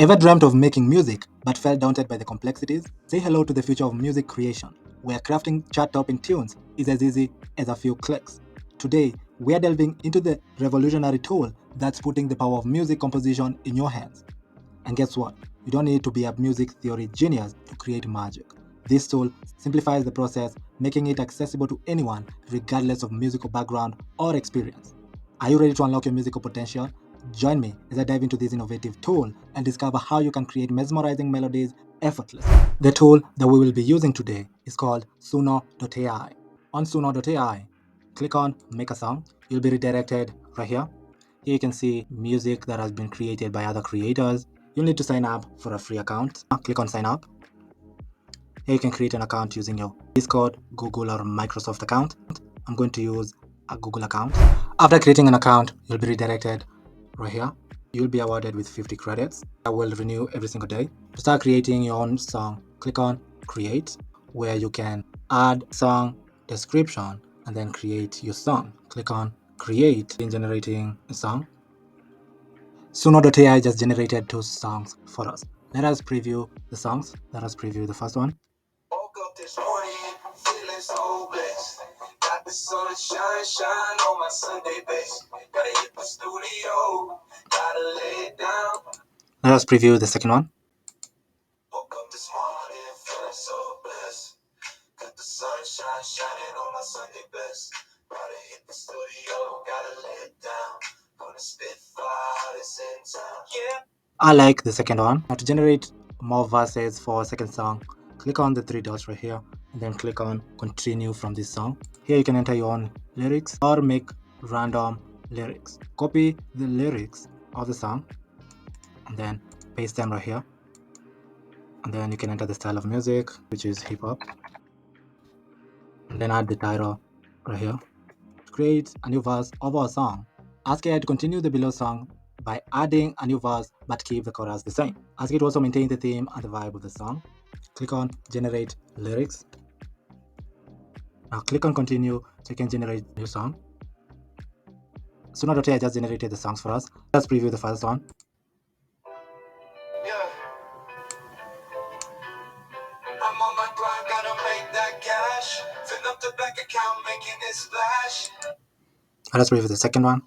Ever dreamt of making music but felt daunted by the complexities? Say hello to the future of music creation, where crafting chart-topping tunes is as easy as a few clicks. Today, we are delving into the revolutionary tool that's putting the power of music composition in your hands. And guess what? You don't need to be a music theory genius to create magic. This tool simplifies the process, making it accessible to anyone, regardless of musical background or experience. Are you ready to unlock your musical potential? Join me as I dive into this innovative tool and discover how you can create mesmerizing melodies effortlessly. The tool that we will be using today is called Suno.ai. On Suno.ai, click on Make a Song. You'll be redirected right here. Here you can see music that has been created by other creators. You'll need to sign up for a free account. Click on Sign Up. Here you can create an account using your Discord, Google, or Microsoft account. I'm going to use a Google account. After creating an account, you'll be redirected right here. You'll be awarded with 50 credits. I will renew every single day. To start creating your own song, click on Create, where you can add song description and then create your song. Click on Create in generating a song. Suno.ai just generated 2 songs for us. Let us preview the songs. Let us preview the first one. Woke up this morning, feeling so blessed. Got the sun shine on my Sunday best. Gotta hit the studio, gotta lay it down. Let us preview the second one. Woke up this morning, feeling so blessed. Got the sun shining on my Sunday best. Gotta hit the studio, gotta lay it down. Gonna spit fire this in town. Yeah. I like the second one. Now to generate more verses for a second song, click on the 3 dots right here and then click on continue from this song. Here you can enter your own lyrics or make random lyrics. Copy the lyrics of the song and then paste them right here. And then you can enter the style of music, which is hip hop. And then add the title right here. To create a new verse of our song, ask AI to continue the below song by adding a new verse but keep the chorus the same. Ask it to also maintain the theme and the vibe of the song. Click on generate lyrics. Now click on continue so you can generate a new song. Suno.ai just generated the songs for us. Let's preview the first one. Yeah. I'm on my grind, gotta make that cash. Fill up the bank account, making it splash. Let's preview the second one.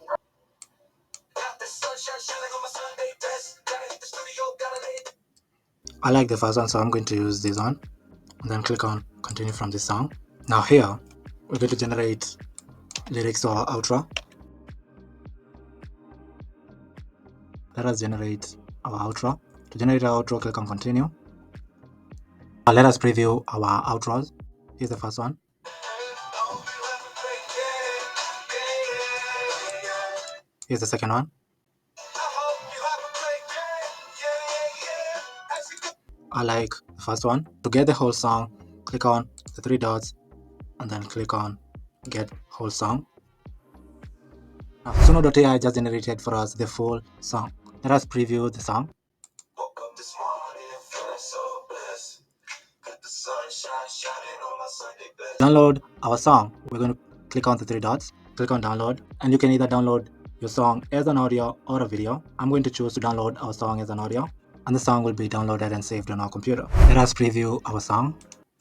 I like the first one, so I'm going to use this one. And then click on continue from this song. Now here, we're going to generate lyrics or outro. Let us generate our outro. To generate our outro, click on continue. Now let us preview our outros. Here's the first one. Here's the second one. I like the first one. To get the whole song, click on the 3 dots and then click on get whole song. Now, Suno.ai just generated for us the full song. Let us preview the song. Woke up this morning, feeling so blessed. Got the sun shining on my Sunday best. Download our song. We're going to click on the 3 dots, click on download, and you can either download your song as an audio or a video. I'm going to choose to download our song as an audio, and the song will be downloaded and saved on our computer. Let us preview our song.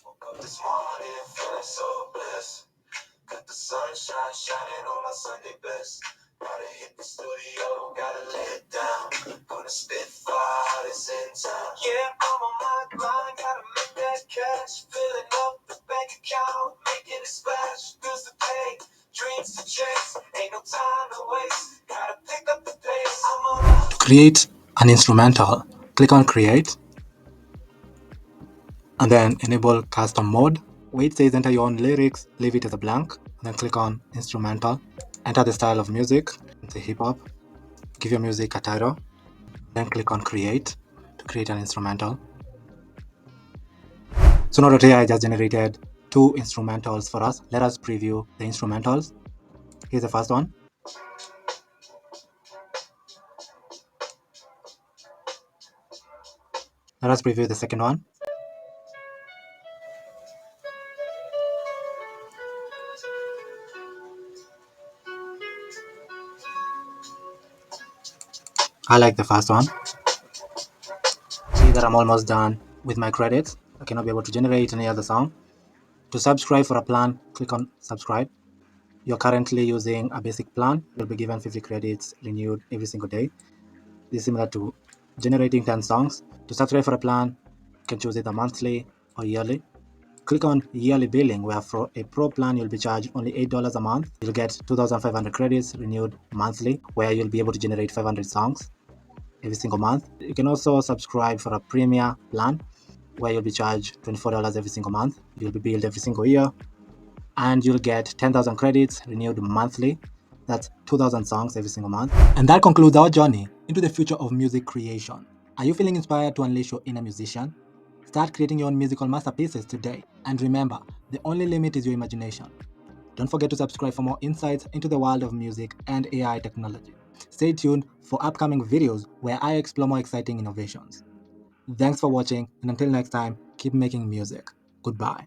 Woke up this morning, feeling so blessed. Got the sun shining on my Sunday best. Gotta hit the studio, gotta lay it down. Gonna spit fire this in town. Yeah, I'm on my grind, gotta make that cash. Filling up the bank account, making it splash. Bills to pay, dreams to chase. Ain't no time to waste. Gotta pick up the pace. To create an instrumental, click on create and then enable custom mode. Where it says enter your own lyrics, leave it as a blank, and then click on instrumental. Enter the style of music, the hip hop. Give your music a title, then click on create to create an instrumental. Suno.ai just generated 2 instrumentals for us. Let us preview the instrumentals. Here's the first one. Let us preview the second one. I like the first one. that I'm almost done with my credits. I cannot be able to generate any other song. To subscribe for a plan, click on subscribe. You're currently using a basic plan. You'll be given 50 credits renewed every single day. This is similar to generating 10 songs. To subscribe for a plan, you can choose either monthly or yearly. Click on yearly billing, where for a pro plan you'll be charged only $8 a month. You'll get 2,500 credits renewed monthly, where you'll be able to generate 500 songs every single month. You can also subscribe for a premier plan, where you'll be charged $24 every single month. You'll be billed every single year, and you'll get 10,000 credits renewed monthly. That's 2,000 songs every single month. And that concludes our journey into the future of music creation. Are you feeling inspired to unleash your inner musician? Start creating your own musical masterpieces today. And remember, the only limit is your imagination. Don't forget to subscribe for more insights into the world of music and AI technology. Stay tuned for upcoming videos where I explore more exciting innovations. Thanks for watching, and until next time, keep making music. Goodbye.